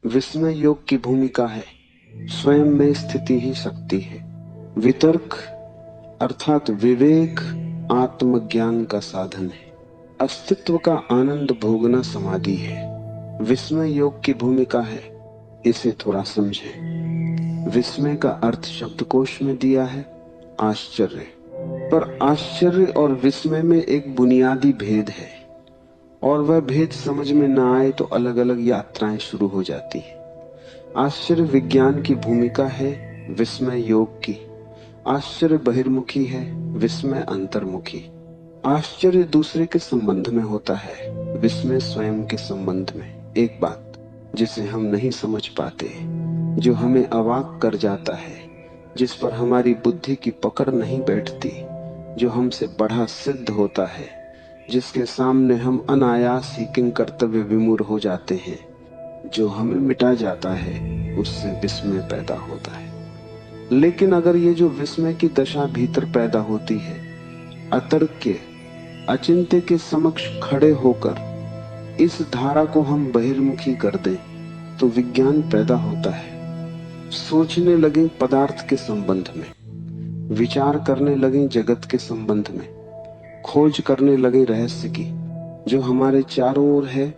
विस्मय योग की भूमिका है, स्वयं में स्थिति ही शक्ति है। वितर्क अर्थात विवेक आत्मज्ञान का साधन है। अस्तित्व का आनंद भोगना समाधि है। विस्मय योग की भूमिका है, इसे थोड़ा समझें। विस्मय का अर्थ शब्दकोश में दिया है आश्चर्य, पर आश्चर्य और विस्मय में एक बुनियादी भेद है, और वह भेद समझ में ना आए तो अलग अलग यात्राएं शुरू हो जाती हैं। आश्चर्य विज्ञान की भूमिका है, विस्मय योग की। आश्चर्य बहिर्मुखी है, विस्मय अंतर्मुखी। आश्चर्य दूसरे के संबंध में होता है, विस्मय स्वयं के संबंध में। एक बात जिसे हम नहीं समझ पाते, जो हमें अवाक कर जाता है, जिस पर हमारी बुद्धि की पकड़ नहीं बैठती, जो हमसे बड़ा सिद्ध होता है, जिसके सामने हम अनायास ही किंग कर्तव्य विमूढ़ हो जाते हैं, जो हमें मिटा जाता है, उससे विस्मय पैदा होता है। लेकिन अगर ये जो विस्मय की दशा भीतर पैदा होती है, अतर्क के अचिंत्य के समक्ष खड़े होकर इस धारा को हम बहिर्मुखी कर दें, तो विज्ञान पैदा होता है। सोचने लगे पदार्थ के संबंध में, विचार करने लगे जगत के संबंध में, खोज करने लगे रहस्य की, जो हमारे चारों ओर है,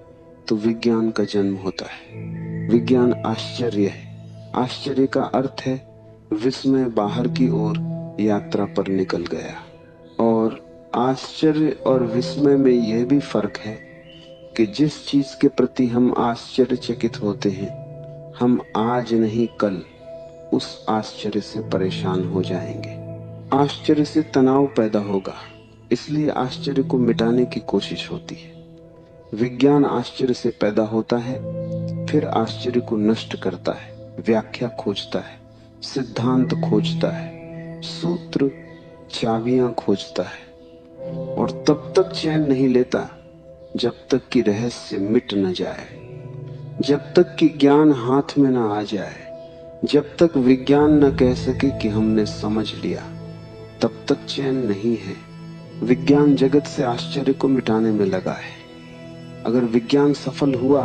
तो विज्ञान का जन्म होता है। विज्ञान आश्चर्य है। आश्चर्य का अर्थ है विस्मय बाहर की ओर यात्रा पर निकल गया। और आश्चर्य और विस्मय में यह भी फर्क है कि जिस चीज के प्रति हम आश्चर्यचकित होते हैं, हम आज नहीं कल उस आश्चर्य से परेशान हो जाएंगे। आश्चर्य से तनाव पैदा होगा, इसलिए आश्चर्य को मिटाने की कोशिश होती है। विज्ञान आश्चर्य से पैदा होता है, फिर आश्चर्य को नष्ट करता है, व्याख्या खोजता है, सिद्धांत खोजता है, सूत्र चाबियां खोजता है, और तब तक चैन नहीं लेता जब तक कि रहस्य मिट न जाए, जब तक कि ज्ञान हाथ में न आ जाए, जब तक विज्ञान न कह सके कि हमने समझ लिया, तब तक चैन नहीं है। विज्ञान जगत से आश्चर्य को मिटाने में लगा है। अगर विज्ञान सफल हुआ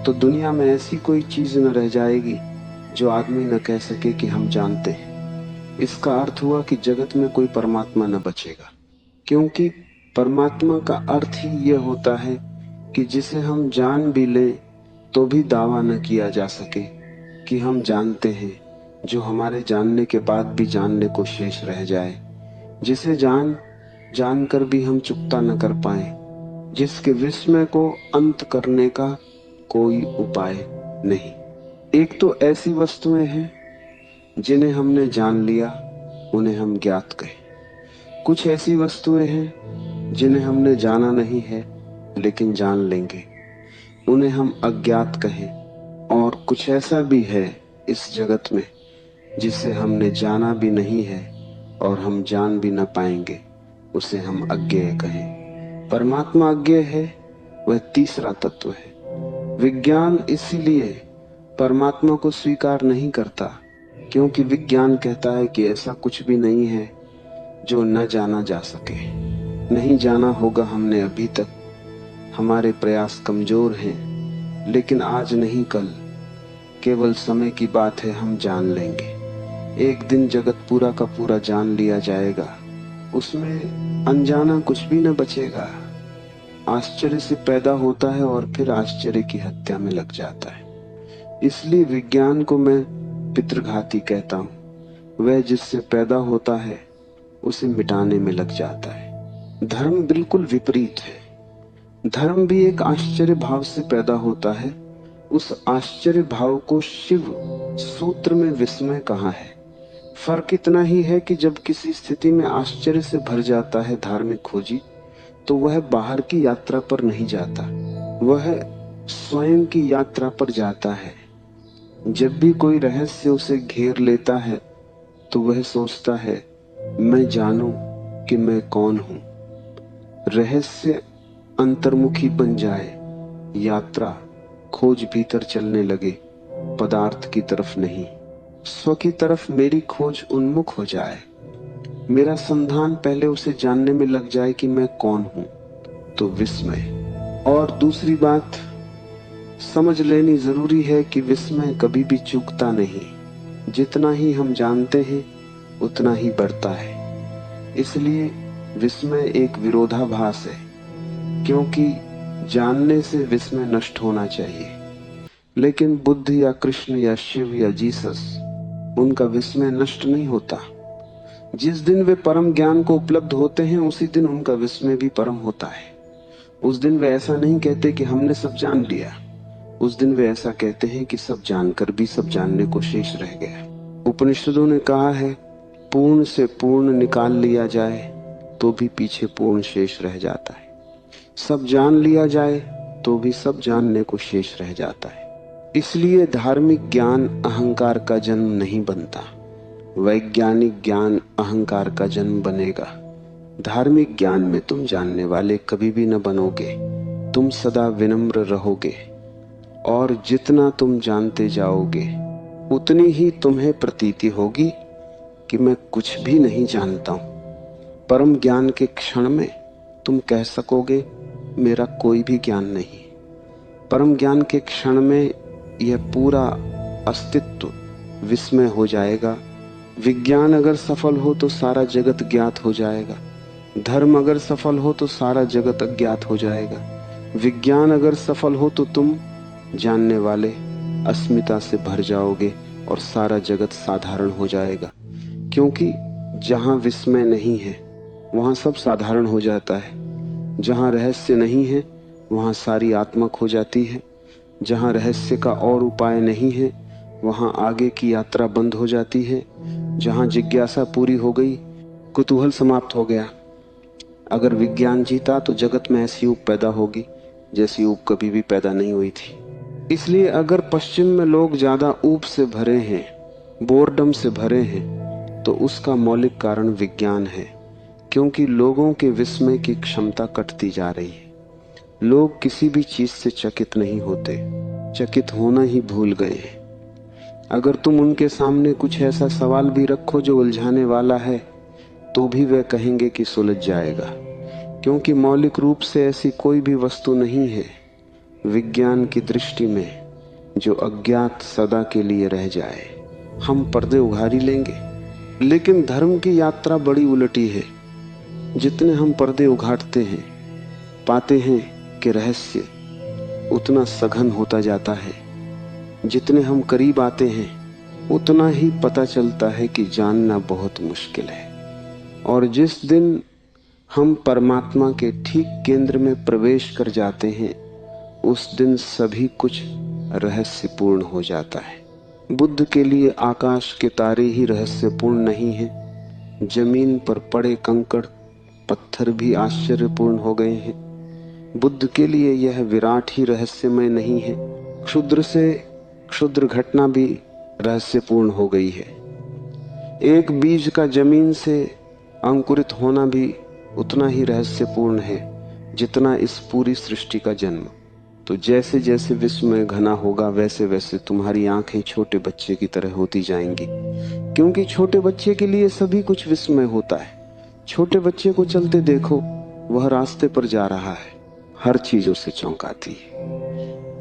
तो दुनिया में ऐसी कोई चीज न रह जाएगी जो आदमी न कह सके कि हम जानते हैं। इसका अर्थ हुआ कि जगत में कोई परमात्मा न बचेगा, क्योंकि परमात्मा का अर्थ ही यह होता है कि जिसे हम जान भी लें तो भी दावा न किया जा सके कि हम जानते हैं, जो हमारे जानने के बाद भी जानने को शेष रह जाए, जिसे जानकर भी हम चुकता न कर पाए, जिसके विस्मय को अंत करने का कोई उपाय नहीं। एक तो ऐसी वस्तुएं हैं जिन्हें हमने जान लिया, उन्हें हम ज्ञात कहें। कुछ ऐसी वस्तुएं हैं जिन्हें हमने जाना नहीं है लेकिन जान लेंगे, उन्हें हम अज्ञात कहें। और कुछ ऐसा भी है इस जगत में जिसे हमने जाना भी नहीं है और हम जान भी न पाएंगे, उसे हम अज्ञेय कहें। परमात्मा अज्ञेय है, वह तीसरा तत्व है। विज्ञान इसीलिए परमात्मा को स्वीकार नहीं करता, क्योंकि विज्ञान कहता है कि ऐसा कुछ भी नहीं है जो न जाना जा सके। नहीं जाना होगा हमने अभी तक, हमारे प्रयास कमजोर हैं, लेकिन आज नहीं कल, केवल समय की बात है, हम जान लेंगे। एक दिन जगत पूरा का पूरा जान लिया जाएगा, उसमें अनजाना कुछ भी न बचेगा। आश्चर्य से पैदा होता है और फिर आश्चर्य की हत्या में लग जाता है। इसलिए विज्ञान को मैं पितृघाती कहता हूं। वह जिससे पैदा होता है उसे मिटाने में लग जाता है। धर्म बिल्कुल विपरीत है। धर्म भी एक आश्चर्य भाव से पैदा होता है। उस आश्चर्य भाव को शिव सूत्र में विस्मय कहा है। फर्क इतना ही है कि जब किसी स्थिति में आश्चर्य से भर जाता है धार्मिक खोजी, तो वह बाहर की यात्रा पर नहीं जाता, वह स्वयं की यात्रा पर जाता है। जब भी कोई रहस्य उसे घेर लेता है तो वह सोचता है, मैं जानूं कि मैं कौन हूं। रहस्य अंतर्मुखी बन जाए, यात्रा खोज भीतर चलने लगे, पदार्थ की तरफ नहीं, स्व की तरफ मेरी खोज उन्मुख हो जाए। मेरा संधान पहले उसे जानने में लग जाए कि मैं कौन हूं, तो विस्मय। और दूसरी बात, समझ लेनी जरूरी है कि विस्मय कभी भी चूकता नहीं। जितना ही हम जानते हैं उतना ही बढ़ता है। इसलिए विस्मय एक विरोधाभास है, क्योंकि जानने से विस्मय नष्ट होना चाहिए। लेकिन बुद्ध या कृष्ण या शिव या जीसस, उनका विस्मय नष्ट नहीं होता। जिस दिन वे परम ज्ञान को उपलब्ध होते हैं उसी दिन उनका विस्मय भी परम होता है। उस दिन वे ऐसा नहीं कहते कि हमने सब जान लिया। उस दिन वे ऐसा कहते हैं कि सब जानकर भी सब जानने को शेष रह गया। उपनिषदों ने कहा है, पूर्ण से पूर्ण निकाल लिया जाए तो भी पीछे पूर्ण शेष रह जाता है। सब जान लिया जाए तो भी सब जानने को शेष रह जाता है। इसलिए धार्मिक ज्ञान अहंकार का जन्म नहीं बनता, वैज्ञानिक ज्ञान अहंकार का जन्म बनेगा। धार्मिक ज्ञान में तुम जानने वाले कभी भी न बनोगे, तुम सदा विनम्र रहोगे। और जितना तुम जानते जाओगे उतनी ही तुम्हें प्रतीति होगी कि मैं कुछ भी नहीं जानता हूं। परम ज्ञान के क्षण में तुम कह सकोगे मेरा कोई भी ज्ञान नहीं। परम ज्ञान के क्षण में यह पूरा अस्तित्व विस्मय हो जाएगा। विज्ञान अगर सफल हो तो सारा जगत ज्ञात हो जाएगा। धर्म अगर सफल हो तो सारा जगत अज्ञात हो जाएगा। विज्ञान अगर सफल हो तो तुम जानने वाले अस्मिता से भर जाओगे और सारा जगत साधारण हो जाएगा। क्योंकि जहां विस्मय नहीं है वहां सब साधारण हो जाता है। जहां रहस्य नहीं है वहां सारी आत्मा खो जाती है। जहां रहस्य का और उपाय नहीं है वहां आगे की यात्रा बंद हो जाती है। जहां जिज्ञासा पूरी हो गई, कुतूहल समाप्त हो गया। अगर विज्ञान जीता तो जगत में ऐसी ऊब पैदा होगी जैसी ऊब कभी भी पैदा नहीं हुई थी। इसलिए अगर पश्चिम में लोग ज्यादा ऊब से भरे हैं, बोरडम से भरे हैं, तो उसका मौलिक कारण विज्ञान है। क्योंकि लोगों के विस्मय की क्षमता कटती जा रही है। लोग किसी भी चीज से चकित नहीं होते, चकित होना ही भूल गए हैं। अगर तुम उनके सामने कुछ ऐसा सवाल भी रखो जो उलझाने वाला है तो भी वे कहेंगे कि सुलझ जाएगा, क्योंकि मौलिक रूप से ऐसी कोई भी वस्तु नहीं है विज्ञान की दृष्टि में जो अज्ञात सदा के लिए रह जाए। हम पर्दे उघारी लेंगे, लेकिन धर्म की यात्रा बड़ी उलटी है। जितने हम पर्दे उघाड़ते हैं पाते हैं कि रहस्य उतना सघन होता जाता है। जितने हम करीब आते हैं उतना ही पता चलता है कि जानना बहुत मुश्किल है। और जिस दिन हम परमात्मा के ठीक केंद्र में प्रवेश कर जाते हैं उस दिन सभी कुछ रहस्यपूर्ण हो जाता है। बुद्ध के लिए आकाश के तारे ही रहस्यपूर्ण नहीं है, जमीन पर पड़े कंकड़ पत्थर भी आश्चर्यपूर्ण हो गए हैं। बुद्ध के लिए यह विराट ही रहस्यमय नहीं है, क्षुद्र से क्षुद्र घटना भी रहस्यपूर्ण हो गई है। एक बीज का जमीन से अंकुरित होना भी उतना ही रहस्यपूर्ण है जितना इस पूरी सृष्टि का जन्म। तो जैसे जैसे विस्मय घना होगा वैसे वैसे तुम्हारी आंखें छोटे बच्चे की तरह होती जाएंगी, क्योंकि छोटे बच्चे के लिए सभी कुछ विस्मय होता है। छोटे बच्चे को चलते देखो, वह रास्ते पर जा रहा है, हर चीज उसे चौंकाती है।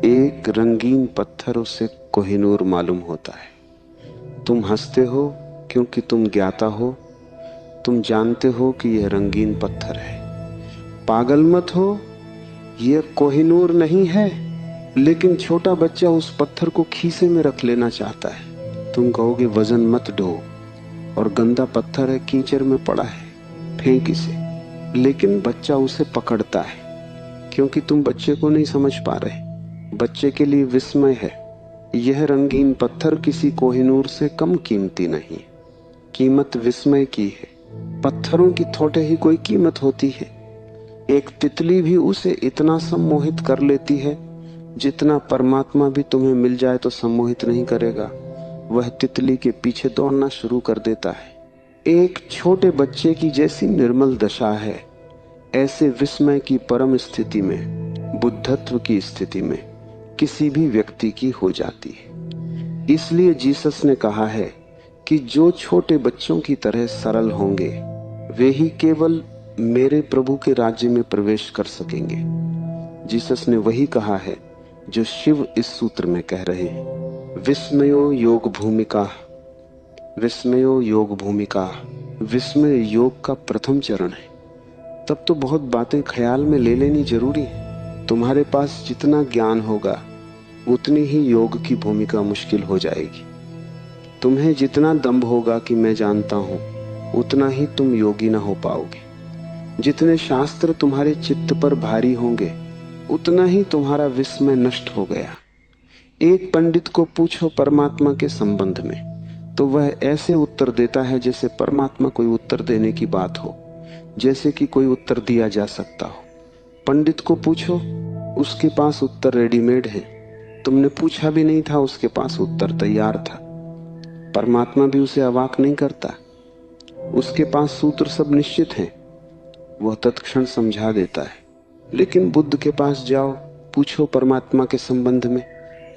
एक रंगीन पत्थर उसे कोहिनूर मालूम होता है। तुम हंसते हो क्योंकि तुम ज्ञाता हो, तुम जानते हो कि यह रंगीन पत्थर है। पागल मत हो, यह कोहिनूर नहीं है, लेकिन छोटा बच्चा उस पत्थर को खीसे में रख लेना चाहता है। तुम कहोगे वजन मत ढो, और गंदा पत्थर है, कीचड़ में पड़ा है, फेंक इसे। लेकिन बच्चा उसे पकड़ता है, क्योंकि तुम बच्चे को नहीं समझ पा रहे। बच्चे के लिए विस्मय है, यह रंगीन पत्थर किसी कोहिनूर से कम कीमती नहीं। कीमत विस्मय की है। पत्थरों की थोड़े ही कोई कीमत होती है। एक तितली भी उसे इतना सम्मोहित कर लेती है जितना परमात्मा भी तुम्हें मिल जाए तो सम्मोहित नहीं करेगा। वह तितली के पीछे दौड़ना शुरू कर देता है। एक छोटे बच्चे की जैसी निर्मल दशा है, ऐसे विस्मय की परम स्थिति में, बुद्धत्व की स्थिति में किसी भी व्यक्ति की हो जाती है। इसलिए जीसस ने कहा है कि जो छोटे बच्चों की तरह सरल होंगे वे ही केवल मेरे प्रभु के राज्य में प्रवेश कर सकेंगे। जीसस ने वही कहा है जो शिव इस सूत्र में कह रहे हैं। विस्मयो योग भूमिका, विस्मयो योग भूमिका, विस्मय योग का प्रथम चरण है। तब तो बहुत बातें ख्याल में ले लेनी जरूरी है। तुम्हारे पास जितना ज्ञान होगा उतनी ही योग की भूमिका मुश्किल हो जाएगी। तुम्हें जितना दंभ होगा कि मैं जानता हूं, उतना ही तुम योगी ना हो पाओगे। जितने शास्त्र तुम्हारे चित्त पर भारी होंगे, उतना ही तुम्हारा विस्मय नष्ट हो गया। एक पंडित को पूछो परमात्मा के संबंध में, तो वह ऐसे उत्तर देता है जैसे परमात्मा कोई उत्तर देने की बात हो, जैसे कि कोई उत्तर दिया जा सकता हो। पंडित को पूछो, उसके पास उत्तर रेडीमेड है, तुमने पूछा भी नहीं था, उसके पास उत्तर तैयार था। परमात्मा भी उसे अवाक नहीं करता, उसके पास सूत्र सब निश्चित हैं, वह तत्क्षण समझा देता है। लेकिन बुद्ध के पास जाओ, पूछो परमात्मा के संबंध में,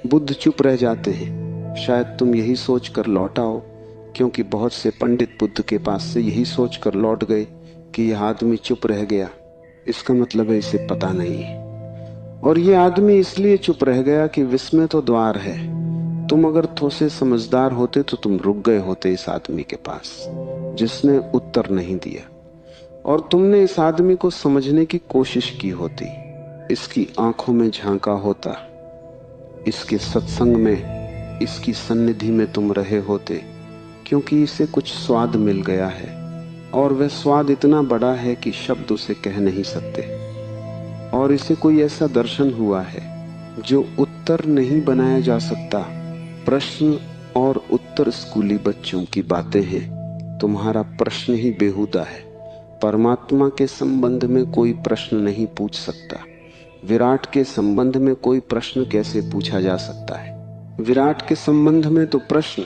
बुद्ध चुप रह जाते हैं। शायद तुम यही सोच कर लौट आओ, क्योंकि बहुत से पंडित बुद्ध के पास से यही सोच कर लौट गए कि यह आदमी चुप रह गया, इसका मतलब है इसे पता नहीं है। और ये आदमी इसलिए चुप रह गया कि विस्मय तो द्वार है। तुम अगर थोड़े समझदार होते तो तुम रुक गए होते इस आदमी के पास जिसने उत्तर नहीं दिया, और तुमने इस आदमी को समझने की कोशिश की होती, इसकी आंखों में झांका होता, इसके सत्संग में, इसकी सन्निधि में तुम रहे होते, क्योंकि इसे कुछ स्वाद मिल गया है, और वह स्वाद इतना बड़ा है कि शब्द उसे कह नहीं सकते। और इसे कोई ऐसा दर्शन हुआ है जो उत्तर नहीं बनाया जा सकता। प्रश्न और उत्तर स्कूली बच्चों की बातें हैं, तुम्हारा प्रश्न ही बेहुदा है। परमात्मा के संबंध में कोई प्रश्न नहीं पूछ सकता। विराट के संबंध में कोई प्रश्न कैसे पूछा जा सकता है? विराट के संबंध में तो प्रश्न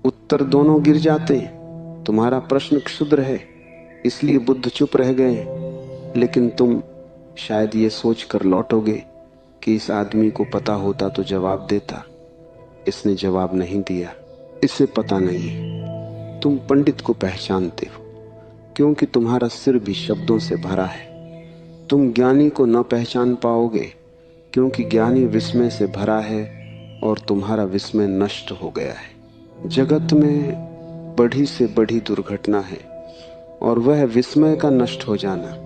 उत्तर दोनों गिर जाते हैं। तुम्हारा प्रश्न क्षुद्र है, इसलिए बुद्ध चुप रह गए। लेकिन तुम शायद ये सोच कर लौटोगे कि इस आदमी को पता होता तो जवाब देता, इसने जवाब नहीं दिया, इसे पता नहीं। तुम पंडित को पहचानते हो, क्योंकि तुम्हारा सिर भी शब्दों से भरा है। तुम ज्ञानी को न पहचान पाओगे, क्योंकि ज्ञानी विस्मय से भरा है और तुम्हारा विस्मय नष्ट हो गया है। जगत में बड़ी से बड़ी दुर्घटना है, और वह विस्मय का नष्ट हो जाना।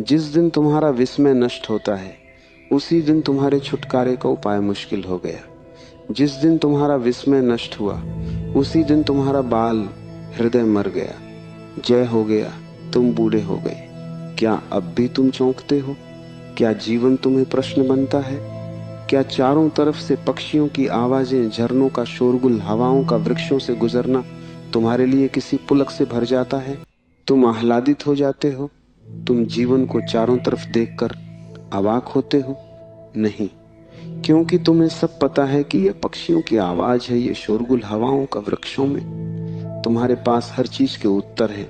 जिस दिन तुम्हारा विस्मय नष्ट होता है, उसी दिन तुम्हारे छुटकारे का उपाय मुश्किल हो गया। जिस दिन तुम्हारा विस्मय नष्ट हुआ, उसी दिन तुम्हारा बाल हृदय मर गया, जय हो गया, तुम बूढ़े हो गए। क्या अब भी तुम चौंकते हो? क्या जीवन तुम्हें प्रश्न बनता है? क्या चारों तरफ से पक्षियों की आवाजें, झरनों का शोरगुल, हवाओं का वृक्षों से गुजरना तुम्हारे लिए किसी पुलक से भर जाता है? तुम आह्लादित हो जाते हो? तुम जीवन को चारों तरफ देखकर अवाक होते हो? नहीं, क्योंकि तुम्हें सब पता है कि यह पक्षियों की आवाज है, ये शोरगुल हवाओं का वृक्षों में। तुम्हारे पास हर चीज के उत्तर हैं।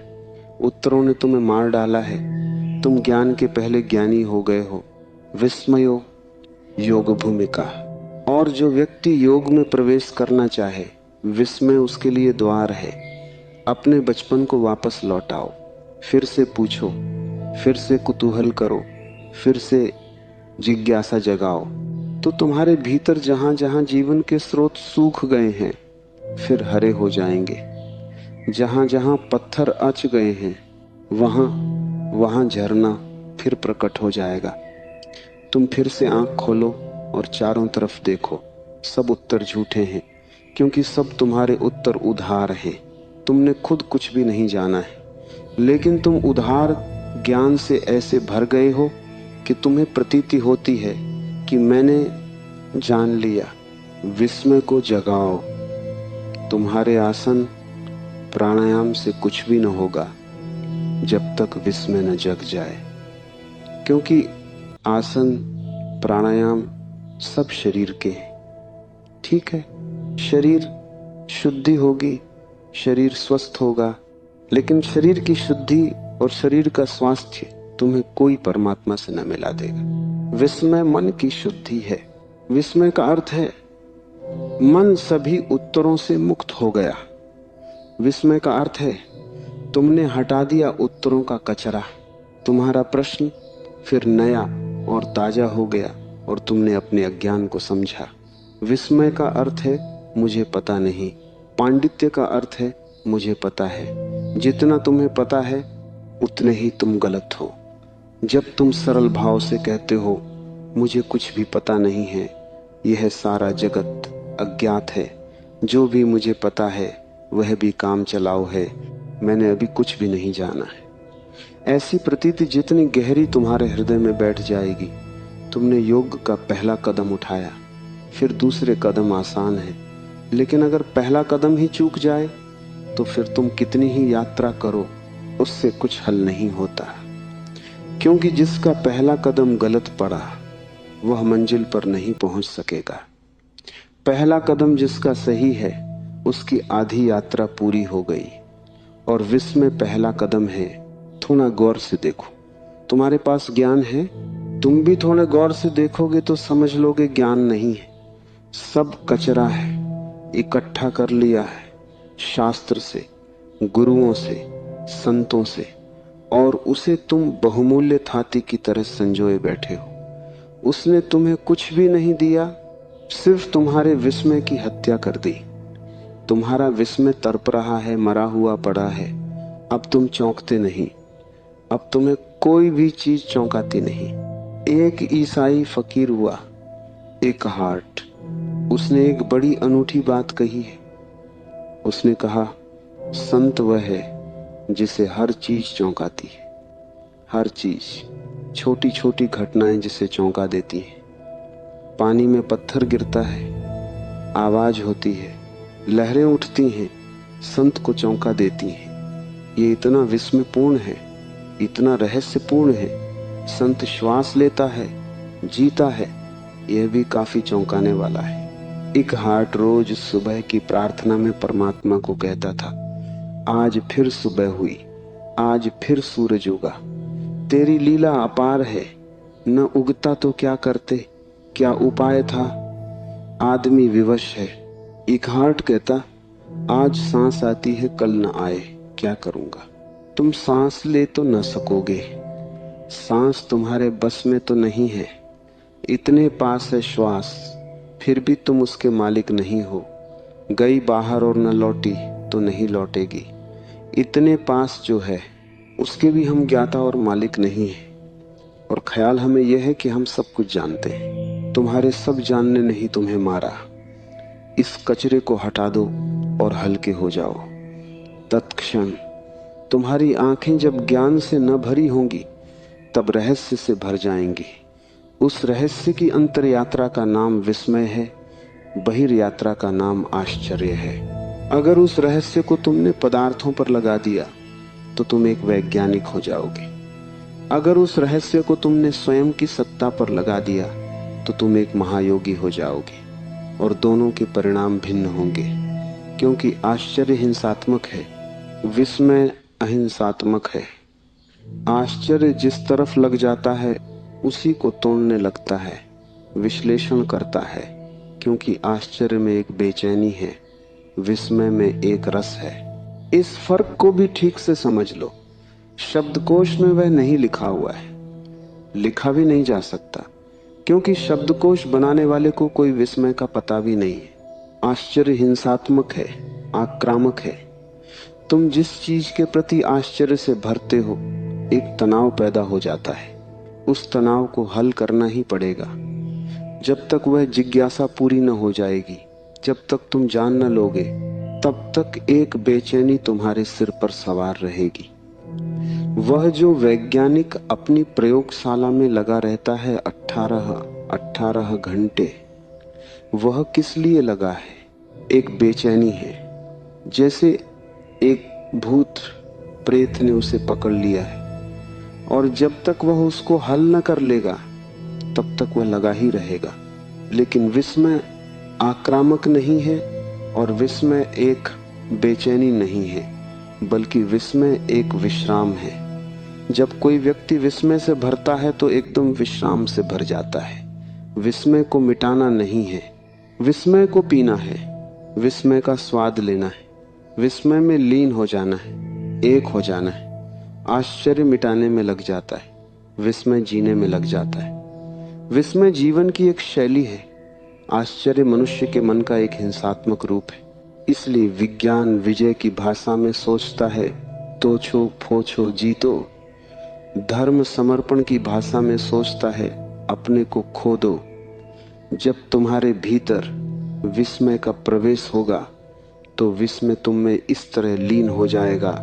उत्तरों ने तुम्हें मार डाला है। तुम ज्ञान के पहले ज्ञानी हो गए हो। विस्मयो योग भूमिका। और जो व्यक्ति योग में प्रवेश करना चाहे, विस्मय उसके लिए द्वार है। अपने बचपन को वापस लौटाओ, फिर से पूछो, फिर से कुतूहल करो, फिर से जिज्ञासा जगाओ, तो तुम्हारे भीतर जहां जहां जीवन के स्रोत सूख गए हैं, फिर हरे हो जाएंगे। जहां जहां पत्थर अच गए हैं, वहां वहां झरना फिर प्रकट हो जाएगा। तुम फिर से आंख खोलो और चारों तरफ देखो। सब उत्तर झूठे हैं, क्योंकि सब तुम्हारे उत्तर उधार हैं। तुमने खुद कुछ भी नहीं जाना है, लेकिन तुम उधार ज्ञान से ऐसे भर गए हो कि तुम्हें प्रतीति होती है कि मैंने जान लिया। विस्मय को जगाओ। तुम्हारे आसन प्राणायाम से कुछ भी न होगा जब तक विस्मय न जग जाए, क्योंकि आसन प्राणायाम सब शरीर के हैं। ठीक है, शरीर शुद्धि होगी, शरीर स्वस्थ होगा, लेकिन शरीर की शुद्धि और शरीर का स्वास्थ्य तुम्हें कोई परमात्मा से न मिला देगा। विस्मय मन की शुद्धि है। विस्मय का अर्थ है मन सभी उत्तरों से मुक्त हो गया। विस्मय का अर्थ है तुमने हटा दिया उत्तरों का कचरा। तुम्हारा प्रश्न फिर नया और ताजा हो गया, और तुमने अपने अज्ञान को समझा। विस्मय का अर्थ है मुझे पता नहीं, पांडित्य का अर्थ है मुझे पता है। जितना तुम्हें पता है उतने ही तुम गलत हो। जब तुम सरल भाव से कहते हो मुझे कुछ भी पता नहीं है, यह सारा जगत अज्ञात है, जो भी मुझे पता है वह भी काम चलाओ है, मैंने अभी कुछ भी नहीं जाना है, ऐसी प्रतीति जितनी गहरी तुम्हारे हृदय में बैठ जाएगी, तुमने योग का पहला कदम उठाया। फिर दूसरे कदम आसान है, लेकिन अगर पहला कदम ही चूक जाए तो फिर तुम कितनी ही यात्रा करो उससे कुछ हल नहीं होता, क्योंकि जिसका पहला कदम गलत पड़ा वह मंजिल पर नहीं पहुंच सकेगा। पहला कदम जिसका सही है उसकी आधी यात्रा पूरी हो गई। और विस्मय पहला कदम है। थोड़ा गौर से देखो, तुम्हारे पास ज्ञान है, तुम भी थोड़े गौर से देखोगे तो समझ लोगे ज्ञान नहीं है, सब कचरा है, इकट्ठा कर लिया है शास्त्र से, गुरुओं से, संतों से, और उसे तुम बहुमूल्य थाती की तरह संजोए बैठे हो। उसने तुम्हें कुछ भी नहीं दिया, सिर्फ तुम्हारे विस्मय की हत्या कर दी। तुम्हारा विस्मय तड़प रहा है, मरा हुआ पड़ा है। अब तुम चौंकते नहीं, अब तुम्हें कोई भी चीज चौंकाती नहीं। एक ईसाई फकीर हुआ, एक हार्ट, उसने एक बड़ी अनूठी बात कही है। उसने कहा, संत वह है जिसे हर चीज चौंकाती है, हर चीज, छोटी छोटी घटनाएं जिसे चौंका देती हैं। पानी में पत्थर गिरता है, आवाज होती है, लहरें उठती हैं, संत को चौंका देती हैं। ये इतना विस्मयपूर्ण है, इतना रहस्यपूर्ण है। संत श्वास लेता है, जीता है, यह भी काफी चौंकाने वाला है। एक हार्ट रोज सुबह की प्रार्थना में परमात्मा को कहता था, आज फिर सुबह हुई, आज फिर सूरज उगा, तेरी लीला अपार है, न उगता तो क्या करते, क्या उपाय था, आदमी विवश है। एक हार्ट कहता, आज सांस आती है कल न आए, क्या करूंगा। तुम सांस ले तो न सकोगे, सांस तुम्हारे बस में तो नहीं है। इतने पास है श्वास, फिर भी तुम उसके मालिक नहीं हो। गई बाहर और न लौटी तो नहीं लौटेगी। इतने पास जो है उसके भी हम ज्ञाता और मालिक नहीं है। और ख्याल हमें यह है कि हम सब कुछ जानते हैं। तुम्हारे सब जानने ने ही तुम्हें मारा। इस कचरे को हटा दो और हल्के हो जाओ। तत्क्षण तुम्हारी आंखें जब ज्ञान से न भरी होंगी तब रहस्य से भर जाएंगी। उस रहस्य की अंतर यात्रा का नाम विस्मय है, बहिर यात्रा का नाम आश्चर्य है। अगर उस रहस्य को तुमने पदार्थों पर लगा दिया तो तुम एक वैज्ञानिक हो जाओगे। अगर उस रहस्य को तुमने स्वयं की सत्ता पर लगा दिया तो तुम एक महायोगी हो जाओगे। और दोनों के परिणाम भिन्न होंगे, क्योंकि आश्चर्य हिंसात्मक है, विस्मय अहिंसात्मक है। आश्चर्य जिस तरफ लग जाता है उसी को तोड़ने लगता है, विश्लेषण करता है, क्योंकि आश्चर्य में एक बेचैनी है, विस्मय में एक रस है। इस फर्क को भी ठीक से समझ लो। शब्दकोश में वह नहीं लिखा हुआ है, लिखा भी नहीं जा सकता, क्योंकि शब्दकोश बनाने वाले को कोई विस्मय का पता भी नहीं है। आश्चर्य हिंसात्मक है, आक्रामक है। तुम जिस चीज के प्रति आश्चर्य से भरते हो, एक तनाव पैदा हो जाता है। उस तनाव को हल करना ही पड़ेगा। जब तक वह जिज्ञासा पूरी न हो जाएगी, जब तक तुम जान न लोगे, तब तक एक बेचैनी तुम्हारे सिर पर सवार रहेगी। वह जो वैज्ञानिक अपनी प्रयोगशाला में लगा रहता है 18 घंटे, वह किस लिए लगा है? एक बेचैनी है, जैसे एक भूत प्रेत ने उसे पकड़ लिया है, और जब तक वह उसको हल न कर लेगा तब तक वह लगा ही रहेगा। लेकिन विस्मय आक्रामक नहीं है, और विस्मय एक बेचैनी नहीं है, बल्कि विस्मय एक विश्राम है। जब कोई व्यक्ति विस्मय से भरता है तो एकदम विश्राम से भर जाता है। विस्मय को मिटाना नहीं है, विस्मय को पीना है, विस्मय का स्वाद लेना है, विस्मय में लीन हो जाना है, एक हो जाना है। आश्चर्य मिटाने में लग जाता है, विस्मय जीने में लग जाता है। विस्मय जीवन की एक शैली है। आश्चर्य मनुष्य के मन का एक हिंसात्मक रूप है। इसलिए विज्ञान विजय की भाषा में सोचता है, तोछो फोछो जीतो। धर्म समर्पण की भाषा में सोचता है, अपने को खो दो। जब तुम्हारे भीतर विस्मय का प्रवेश होगा तो विस्मय तुम में इस तरह लीन हो जाएगा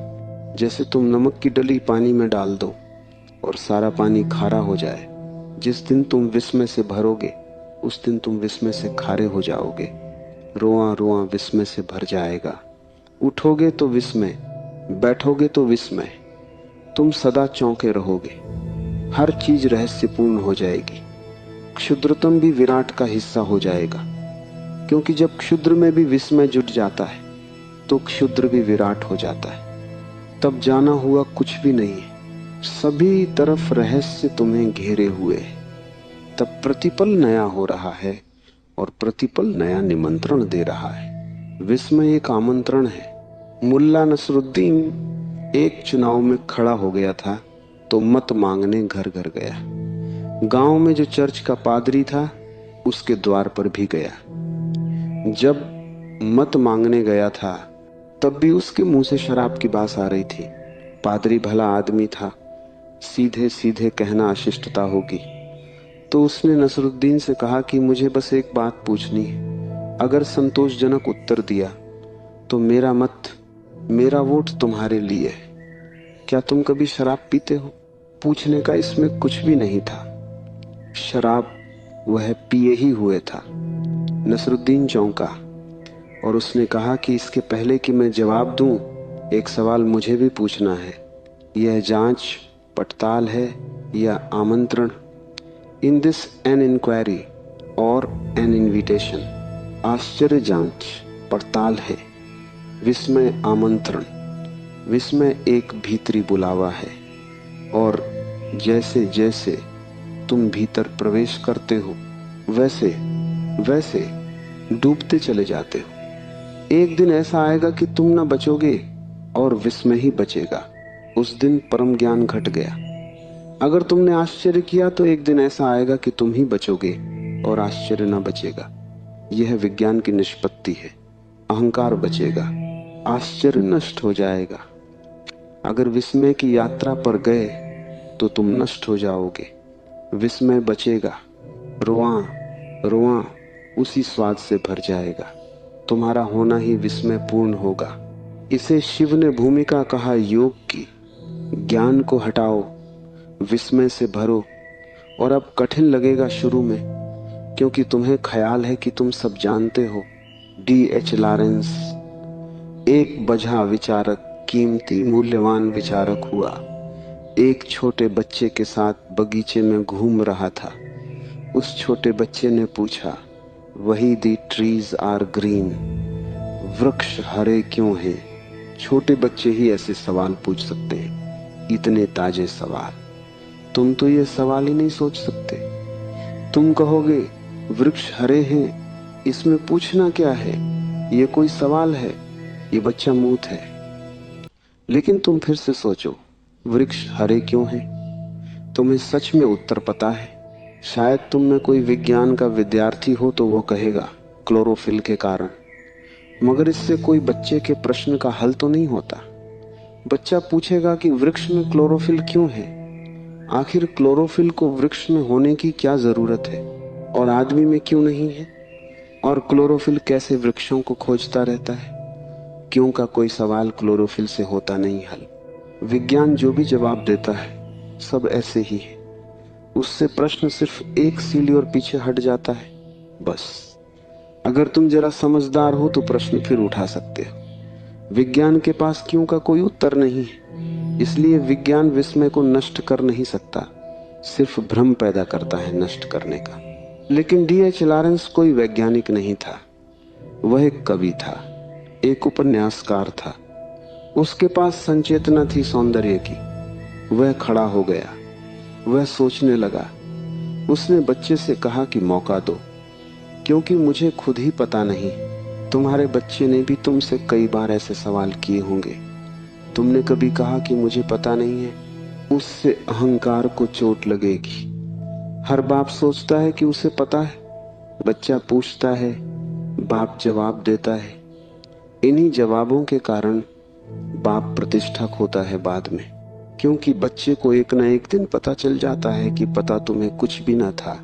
जैसे तुम नमक की डली पानी में डाल दो और सारा पानी खारा हो जाए। जिस दिन तुम विस्मय से भरोगे उस दिन तुम विस्मय से खारे हो जाओगे। रोआं रोआं विस्मय से भर जाएगा। उठोगे तो विस्मय, बैठोगे तो विस्मय। तुम सदा चौंके रहोगे। हर चीज रहस्यपूर्ण हो जाएगी। क्षुद्रतम भी विराट का हिस्सा हो जाएगा, क्योंकि जब क्षुद्र में भी विस्मय जुट जाता है तो क्षुद्र भी विराट हो जाता है। तब जाना हुआ कुछ भी नहीं है, सभी तरफ रहस्य तुम्हें घेरे हुए है। तब प्रतिपल नया हो रहा है और प्रतिपल नया निमंत्रण दे रहा है। विस्मय एक आमंत्रण है। मुल्ला नसरुद्दीन एक चुनाव में खड़ा हो गया था तो मत मांगने घर घर गया। गांव में जो चर्च का पादरी था उसके द्वार पर भी गया। जब मत मांगने गया था तब भी उसके मुंह से शराब की बात आ रही थी। पादरी भला आदमी था, सीधे सीधे कहना अशिष्टता होगी। तो उसने नसरुद्दीन से कहा कि मुझे बस एक बात पूछनी है। अगर संतोषजनक उत्तर दिया तो मेरा मत, मेरा वोट तुम्हारे लिए है। क्या तुम कभी शराब पीते हो? पूछने का इसमें कुछ भी नहीं था। शराब वह पिए ही हुए था। नसरुद्दीन चौंका और उसने कहा कि इसके पहले कि मैं जवाब दूं, एक सवाल मुझे भी पूछना है। यह जांच पड़ताल है या आमंत्रण? इन दिस एन इंक्वायरी और एन इनविटेशन। आश्चर्य जांच पड़ताल है, विस्मय आमंत्रण। विस्मय एक भीतरी बुलावा है और जैसे जैसे तुम भीतर प्रवेश करते हो वैसे वैसे डूबते चले जाते हो। एक दिन ऐसा आएगा कि तुम ना बचोगे और विस्मय ही बचेगा। उस दिन परम ज्ञान घट गया। अगर तुमने आश्चर्य किया तो एक दिन ऐसा आएगा कि तुम ही बचोगे और आश्चर्य ना बचेगा। यह विज्ञान की निष्पत्ति है। अहंकार बचेगा, आश्चर्य नष्ट हो जाएगा। अगर विस्मय की यात्रा पर गए तो तुम नष्ट हो जाओगे। विस्मय बचेगा, रुआं रुआं उसी स्वाद से भर जाएगा। तुम्हारा होना ही विस्मय पूर्ण होगा। इसे शिव ने भूमिका कहा योग की। ज्ञान को हटाओ, विस्मय से भरो। और अब कठिन लगेगा शुरू में, क्योंकि तुम्हें ख्याल है कि तुम सब जानते हो। D.H. लॉरेंस एक बझा विचारक, कीमती मूल्यवान विचारक हुआ। एक छोटे बच्चे के साथ बगीचे में घूम रहा था। उस छोटे बच्चे ने पूछा, वही दी ट्रीज आर ग्रीन, वृक्ष हरे क्यों हैं? छोटे बच्चे ही ऐसे सवाल पूछ सकते हैं, इतने ताजे सवाल। तुम तो ये सवाल ही नहीं सोच सकते। तुम कहोगे वृक्ष हरे हैं, इसमें पूछना क्या है? ये कोई सवाल है? ये बच्चा मूर्ख है। लेकिन तुम फिर से सोचो, वृक्ष हरे क्यों हैं? तुम्हें सच में उत्तर पता है? शायद तुम में कोई विज्ञान का विद्यार्थी हो तो वो कहेगा क्लोरोफिल के कारण। मगर इससे कोई बच्चे के प्रश्न का हल तो नहीं होता। बच्चा पूछेगा कि वृक्ष में क्लोरोफिल क्यों है? आखिर क्लोरोफिल को वृक्ष में होने की क्या जरूरत है और आदमी में क्यों नहीं है? और क्लोरोफिल कैसे वृक्षों को खोजता रहता है? क्यों का कोई सवाल क्लोरोफिल से होता नहीं हल। विज्ञान जो भी जवाब देता है सब ऐसे ही है। उससे प्रश्न सिर्फ एक सीढ़ी और पीछे हट जाता है, बस। अगर तुम जरा समझदार हो तो प्रश्न फिर उठा सकते हो। विज्ञान के पास क्यों का कोई उत्तर नहीं है, इसलिए विज्ञान विस्मय को नष्ट कर नहीं सकता, सिर्फ भ्रम पैदा करता है नष्ट करने का। लेकिन D.H. लॉरेंस कोई वैज्ञानिक नहीं था। वह एक कवि था, एक उपन्यासकार था। उसके पास संचेतना थी सौंदर्य की। वह खड़ा हो गया, वह सोचने लगा। उसने बच्चे से कहा कि मौका दो, क्योंकि मुझे खुद ही पता नहीं। तुम्हारे बच्चे ने भी तुमसे कई बार ऐसे सवाल किए होंगे। तुमने कभी कहा कि मुझे पता नहीं है, उससे अहंकार को चोट लगेगी। हर बाप सोचता है कि उसे पता है। बच्चा पूछता है, बाप जवाब देता है। इन्हीं जवाबों के कारण बाप प्रतिष्ठा खोता है बाद में, क्योंकि बच्चे को एक न एक दिन पता चल जाता है कि पता तुम्हें कुछ भी न था,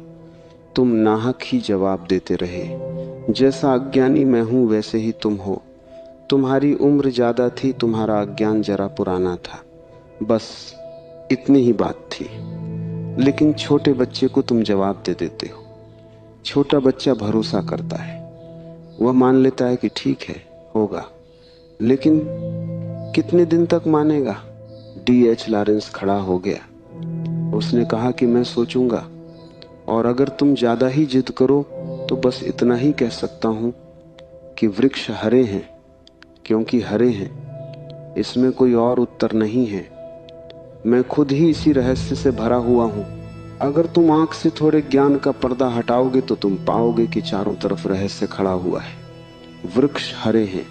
तुम नाहक ही जवाब देते रहे। जैसा अज्ञानी मैं हूं वैसे ही तुम हो। तुम्हारी उम्र ज्यादा थी, तुम्हारा अज्ञान जरा पुराना था, बस इतनी ही बात थी। लेकिन छोटे बच्चे को तुम जवाब दे देते हो। छोटा बच्चा भरोसा करता है, वह मान लेता है कि ठीक है, होगा। लेकिन कितने दिन तक मानेगा? D.H. लॉरेंस खड़ा हो गया। उसने कहा कि मैं सोचूंगा, और अगर तुम ज्यादा ही जिद करो तो बस इतना ही कह सकता हूं कि वृक्ष हरे हैं क्योंकि हरे हैं, इसमें कोई और उत्तर नहीं है। मैं खुद ही इसी रहस्य से भरा हुआ हूं। अगर तुम आंख से थोड़े ज्ञान का पर्दा हटाओगे तो तुम पाओगे कि चारों तरफ रहस्य खड़ा हुआ है। वृक्ष हरे हैं,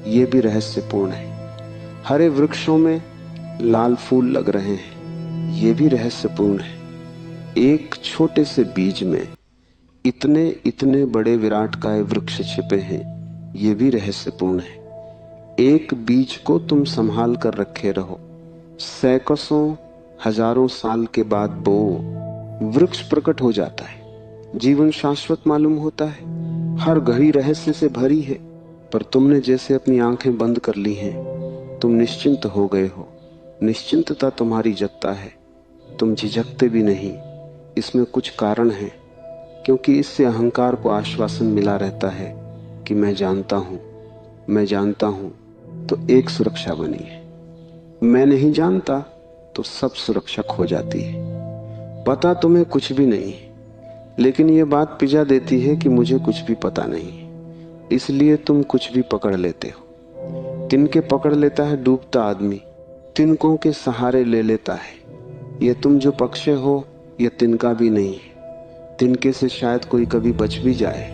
ये भी रहस्यपूर्ण है। हरे वृक्षों में लाल फूल लग रहे हैं, ये भी रहस्यपूर्ण है। एक छोटे से बीज में इतने इतने बड़े विराटकाय वृक्ष छिपे हैं, ये भी रहस्यपूर्ण है। एक बीज को तुम संभाल कर रखे रहो, सैकड़ों हजारों साल के बाद बो वृक्ष प्रकट हो जाता है। जीवन शाश्वत मालूम होता है, हर घड़ी रहस्य से भरी है। पर तुमने जैसे अपनी आंखें बंद कर ली हैं, तुम निश्चिंत हो गए हो। निश्चिंतता तुम्हारी जगता है, तुम झिझकते भी नहीं। इसमें कुछ कारण है, क्योंकि इससे अहंकार को आश्वासन मिला रहता है कि मैं जानता हूं, मैं जानता हूं, तो एक सुरक्षा बनी है। मैं नहीं जानता तो सब सुरक्षा खो जाती है। पता तुम्हें कुछ भी नहीं, लेकिन यह बात पिजा देती है कि मुझे कुछ भी पता नहीं, इसलिए तुम कुछ भी पकड़ लेते हो। तिनके पकड़ लेता है डूबता आदमी, तिनकों के सहारे ले लेता है। ये तुम जो पक्षे हो, यह तिनका भी नहीं है। तिनके से शायद कोई कभी बच भी जाए,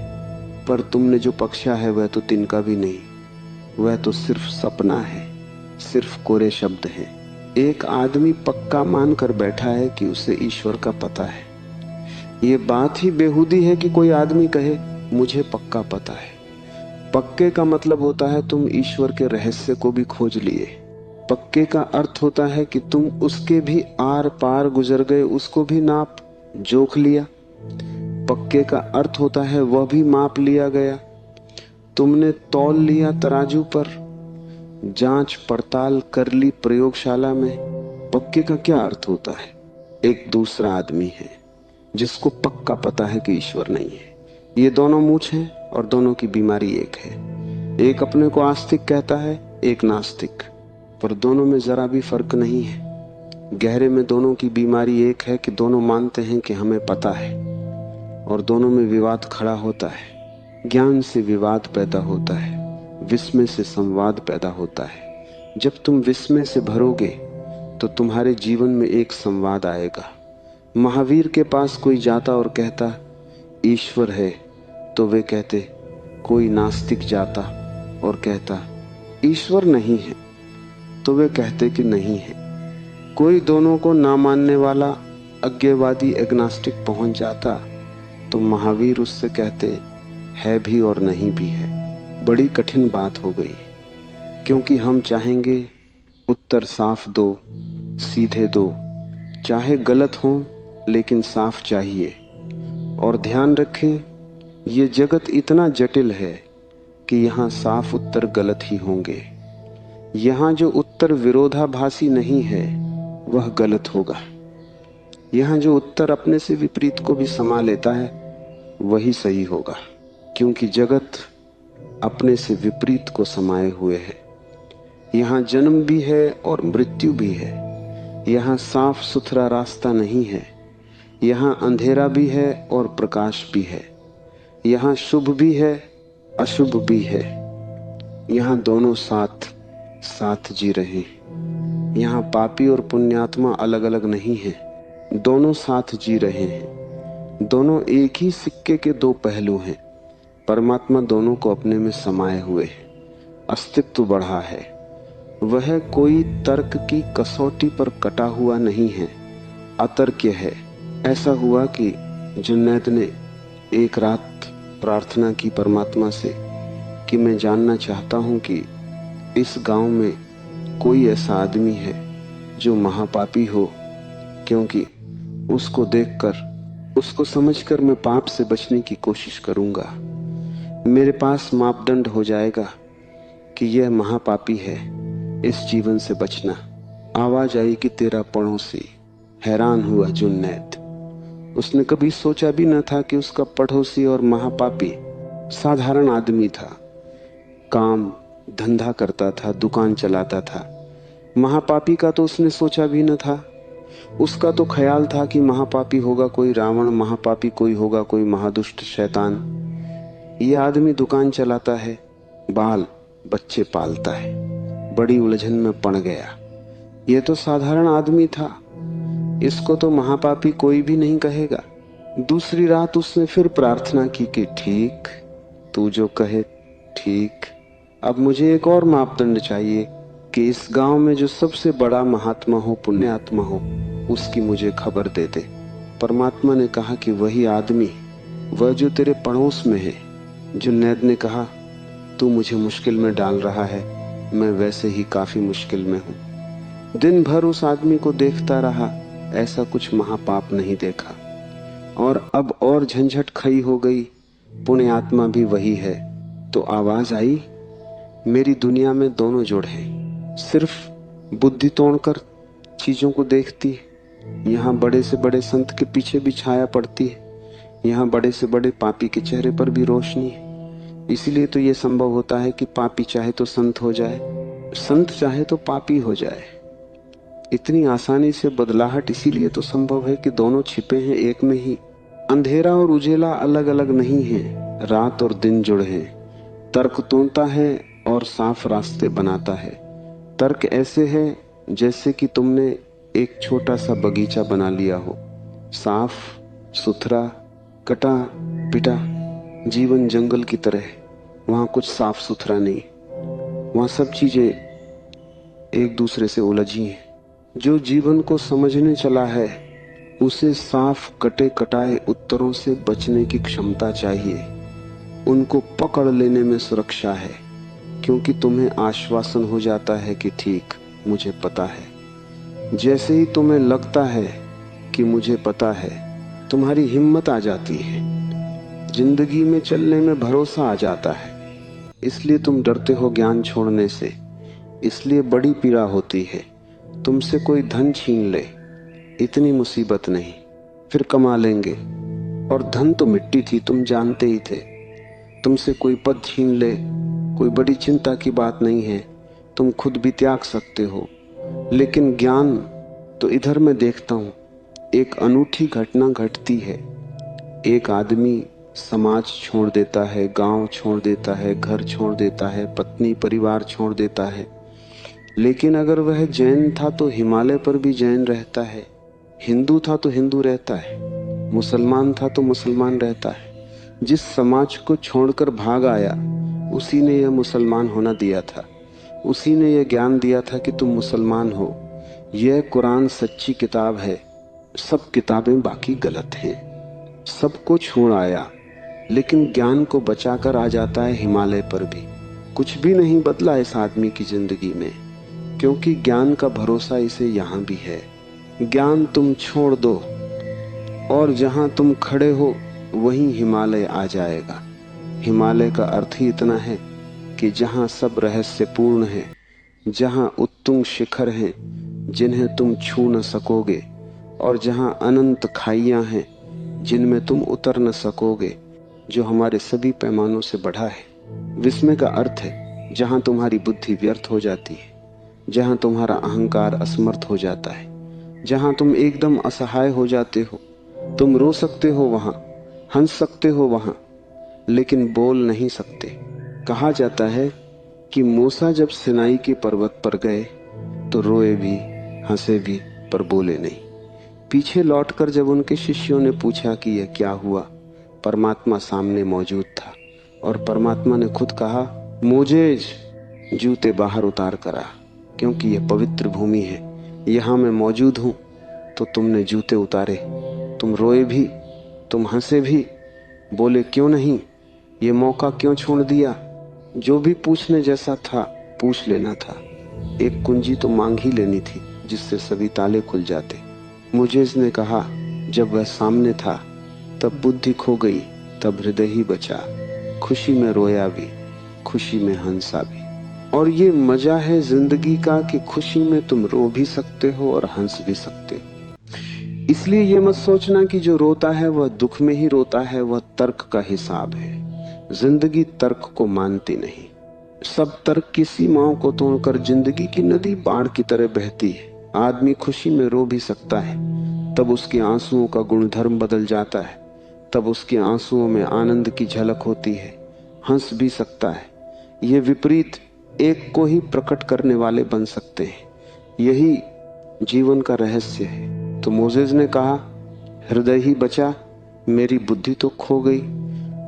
पर तुमने जो पक्षा है वह तो तिनका भी नहीं, वह तो सिर्फ सपना है, सिर्फ कोरे शब्द है। एक आदमी पक्का मानकर बैठा है कि उसे ईश्वर का पता है। ये बात ही बेहूदी है कि कोई आदमी कहे मुझे पक्का पता है। पक्के का मतलब होता है तुम ईश्वर के रहस्य को भी खोज लिए। पक्के का अर्थ होता है कि तुम उसके भी आर पार गुजर गए, उसको भी नाप जोख लिया। पक्के का अर्थ होता है वह भी माप लिया गया, तुमने तौल लिया तराजू पर, जांच पड़ताल कर ली प्रयोगशाला में। पक्के का क्या अर्थ होता है? एक दूसरा आदमी है जिसको पक्का पता है कि ईश्वर नहीं है। ये दोनों मूछ हैं और दोनों की बीमारी एक है। एक अपने को आस्तिक कहता है, एक नास्तिक, पर दोनों में जरा भी फर्क नहीं है। गहरे में दोनों की बीमारी एक है कि दोनों मानते हैं कि हमें पता है, और दोनों में विवाद खड़ा होता है। ज्ञान से विवाद पैदा होता है, विस्मय से संवाद पैदा होता है। जब तुम विस्मय से भरोगे तो तुम्हारे जीवन में एक संवाद आएगा। महावीर के पास कोई जाता और कहता ईश्वर है, तो वे कहते, कोई नास्तिक जाता और कहता ईश्वर नहीं है, तो वे कहते कि नहीं है। कोई दोनों को ना मानने वाला अज्ञेयवादी एग्नास्टिक पहुंच जाता, तो महावीर उससे कहते है भी और नहीं भी है। बड़ी कठिन बात हो गई, क्योंकि हम चाहेंगे उत्तर साफ दो, सीधे दो, चाहे गलत हो लेकिन साफ चाहिए। और ध्यान रखें, ये जगत इतना जटिल है कि यहाँ साफ उत्तर गलत ही होंगे। यहाँ जो उत्तर विरोधाभासी नहीं है वह गलत होगा। यहाँ जो उत्तर अपने से विपरीत को भी समा लेता है वही सही होगा, क्योंकि जगत अपने से विपरीत को समाये हुए है। यहाँ जन्म भी है और मृत्यु भी है। यहाँ साफ सुथरा रास्ता नहीं है, यहाँ अंधेरा भी है और प्रकाश भी है। यहाँ शुभ भी है, अशुभ भी है। यहाँ दोनों साथ साथ जी रहे हैं। यहाँ पापी और पुण्यात्मा अलग अलग नहीं है, दोनों साथ जी रहे हैं। दोनों एक ही सिक्के के दो पहलू हैं। परमात्मा दोनों को अपने में समाये हुए है। अस्तित्व बढ़ा है, वह कोई तर्क की कसौटी पर कटा हुआ नहीं है, अतर्क्य है। ऐसा हुआ कि जुन्नैद ने एक रात प्रार्थना की परमात्मा से कि मैं जानना चाहता हूं कि इस गांव में कोई ऐसा आदमी है जो महापापी हो, क्योंकि उसको देखकर, उसको समझकर मैं पाप से बचने की कोशिश करूंगा। मेरे पास मापदंड हो जाएगा कि यह महापापी है, इस जीवन से बचना। आवाज आई कि तेरा पड़ोसी। हैरान हुआ जुन्नैद। उसने कभी सोचा भी न था कि उसका पड़ोसी और महापापी साधारण आदमी था। काम धंधा करता था, दुकान चलाता था। महापापी का तो उसने सोचा भी न था। उसका तो ख्याल था कि महापापी होगा कोई रावण, महापापी कोई होगा कोई महादुष्ट शैतान। ये आदमी दुकान चलाता है, बाल बच्चे पालता है। बड़ी उलझन में पड़ गया। ये तो साधारण आदमी था, इसको तो महापापी कोई भी नहीं कहेगा। दूसरी रात उसने फिर प्रार्थना की कि ठीक, तू जो कहे ठीक। अब मुझे एक और मापदंड चाहिए कि इस गांव में जो सबसे बड़ा महात्मा हो, पुण्यात्मा हो, उसकी मुझे खबर दे दे। परमात्मा ने कहा कि वही आदमी, वह जो तेरे पड़ोस में है। जुन्नैद ने कहा, तू मुझे मुश्किल में डाल रहा है, मैं वैसे ही काफी मुश्किल में हूं। दिन भर उस आदमी को देखता रहा, ऐसा कुछ महापाप नहीं देखा। और अब और झंझट खड़ी हो गई, पुण्यात्मा भी वही है। तो आवाज आई, मेरी दुनिया में दोनों जुड़ हैं। सिर्फ बुद्धि तोड़कर चीजों को देखती है। यहाँ बड़े से बड़े संत के पीछे भी छाया पड़ती है, यहाँ बड़े से बड़े पापी के चेहरे पर भी रोशनी है। इसलिए तो ये संभव होता है कि पापी चाहे तो संत हो जाए, संत चाहे तो पापी हो जाए। इतनी आसानी से बदलाहट इसीलिए तो संभव है कि दोनों छिपे हैं एक में ही। अंधेरा और उजेला अलग अलग नहीं है, रात और दिन जुड़े हैं। तर्क तोड़ता है और साफ रास्ते बनाता है। तर्क ऐसे है जैसे कि तुमने एक छोटा सा बगीचा बना लिया हो, साफ सुथरा, कटा पिटा, जीवन जंगल की तरह। वहां कुछ साफ सुथरा नहीं, वहां सब चीजें एक दूसरे से उलझी हैं। जो जीवन को समझने चला है, उसे साफ कटे कटाए उत्तरों से बचने की क्षमता चाहिए। उनको पकड़ लेने में सुरक्षा है, क्योंकि तुम्हें आश्वासन हो जाता है कि ठीक, मुझे पता है। जैसे ही तुम्हें लगता है कि मुझे पता है, तुम्हारी हिम्मत आ जाती है, जिंदगी में चलने में भरोसा आ जाता है। इसलिए तुम डरते हो ज्ञान छोड़ने से, इसलिए बड़ी पीड़ा होती है। तुमसे कोई धन छीन ले, इतनी मुसीबत नहीं, फिर कमा लेंगे। और धन तो मिट्टी थी, तुम जानते ही थे। तुमसे कोई पद छीन ले, कोई बड़ी चिंता की बात नहीं है, तुम खुद भी त्याग सकते हो। लेकिन ज्ञान तो इधर मैं देखता हूं, एक अनूठी घटना घटती है। एक आदमी समाज छोड़ देता है, गांव छोड़ देता है, घर छोड़ देता है, पत्नी परिवार छोड़ देता है। लेकिन अगर वह जैन था तो हिमालय पर भी जैन रहता है, हिंदू था तो हिंदू रहता है, मुसलमान था तो मुसलमान रहता है। जिस समाज को छोड़कर भाग आया, उसी ने यह मुसलमान होना दिया था, उसी ने यह ज्ञान दिया था कि तुम मुसलमान हो। यह कुरान सच्ची किताब है, सब किताबें बाकी गलत हैं। सबको छोड़ आया, लेकिन ज्ञान को बचाकर आ जाता है हिमालय पर भी। कुछ भी नहीं बदला इस आदमी की जिंदगी में, क्योंकि ज्ञान का भरोसा इसे यहां भी है। ज्ञान तुम छोड़ दो और जहां तुम खड़े हो वहीं हिमालय आ जाएगा। हिमालय का अर्थ ही इतना है कि जहां सब रहस्य पूर्ण है, जहां उत्तुंग शिखर हैं जिन्हें तुम छू न सकोगे, और जहां अनंत खाइयां हैं जिनमें तुम उतर न सकोगे, जो हमारे सभी पैमानों से बढ़ा है। विस्मय का अर्थ है जहां तुम्हारी बुद्धि व्यर्थ हो जाती है, जहां तुम्हारा अहंकार असमर्थ हो जाता है, जहां तुम एकदम असहाय हो जाते हो। तुम रो सकते हो वहां, हंस सकते हो वहां, लेकिन बोल नहीं सकते। कहा जाता है कि मूसा जब सिनाई के पर्वत पर गए तो रोए भी, हंसे भी, पर बोले नहीं। पीछे लौटकर जब उनके शिष्यों ने पूछा कि यह क्या हुआ, परमात्मा सामने मौजूद था और परमात्मा ने खुद कहा, मोजेज जूते बाहर उतार करा, क्योंकि यह पवित्र भूमि है, यहां मैं मौजूद हूं। तो तुमने जूते उतारे, तुम रोए भी तुम हंसे भी, बोले क्यों नहीं, ये मौका क्यों छोड़ दिया, जो भी पूछने जैसा था पूछ लेना था। एक कुंजी तो मांग ही लेनी थी जिससे सभी ताले खुल जाते। मुझे इसने कहा, जब वह सामने था तब बुद्धि खो गई, तब हृदय ही बचा, खुशी में रोया भी, खुशी में हंसा भी। और ये मजा है जिंदगी का कि खुशी में तुम रो भी सकते हो और हंस भी सकते हो। इसलिए ये मत सोचना कि जो रोता है वह दुख में ही रोता है, वह तर्क का हिसाब है। जिंदगी तर्क को मानती नहीं। सब तर्क की सीमाओं को तोड़कर जिंदगी की नदी बाढ़ की तरह बहती है। आदमी खुशी में रो भी सकता है, तब उसके आंसुओं का गुणधर्म बदल जाता है, तब उसके आंसुओं में आनंद की झलक होती है। हंस भी सकता है। ये विपरीत एक को ही प्रकट करने वाले बन सकते हैं। यही जीवन का रहस्य है। तो मोजेस ने कहा, हृदय ही बचा, मेरी बुद्धि तो खो गई।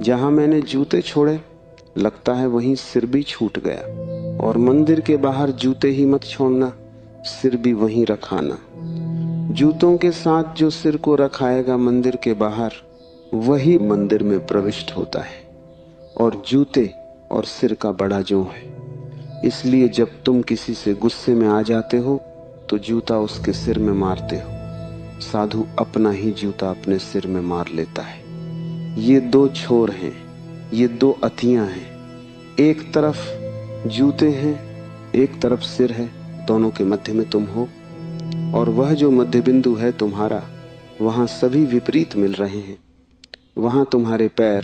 जहां मैंने जूते छोड़े लगता है वहीं सिर भी छूट गया। और मंदिर के बाहर जूते ही मत छोड़ना, सिर भी वहीं रखाना। जूतों के साथ जो सिर को रखाएगा मंदिर के बाहर, वही मंदिर में प्रविष्ट होता है। और जूते और सिर का बड़ा जो है। इसलिए जब तुम किसी से गुस्से में आ जाते हो तो जूता उसके सिर में मारते हो। साधु अपना ही जूता अपने सिर में मार लेता है। ये दो छोर हैं, ये दो अतियां हैं। एक तरफ जूते हैं, एक तरफ सिर है, दोनों के मध्य में तुम हो। और वह जो मध्य बिंदु है तुम्हारा, वहां सभी विपरीत मिल रहे हैं। वहां तुम्हारे पैर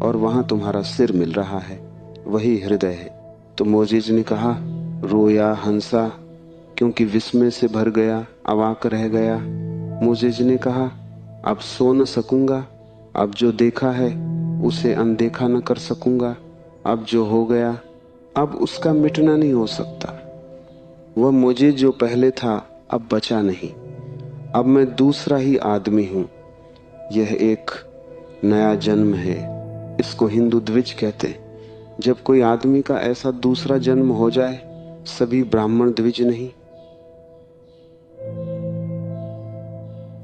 और वहां तुम्हारा सिर मिल रहा है, वही हृदय है। तो मोजेज ने कहा, रोया हंसा क्योंकि विस्मय से भर गया, अवाक रह गया। मोजेज ने कहा, अब सो न सकूंगा, अब जो देखा है उसे अनदेखा न कर सकूंगा। अब जो हो गया अब उसका मिटना नहीं हो सकता। वह मुझे जो पहले था अब बचा नहीं। अब मैं दूसरा ही आदमी हूं। यह एक नया जन्म है। इसको हिंदू द्विज कहते हैं। जब कोई आदमी का ऐसा दूसरा जन्म हो जाए, सभी ब्राह्मण द्विज नहीं,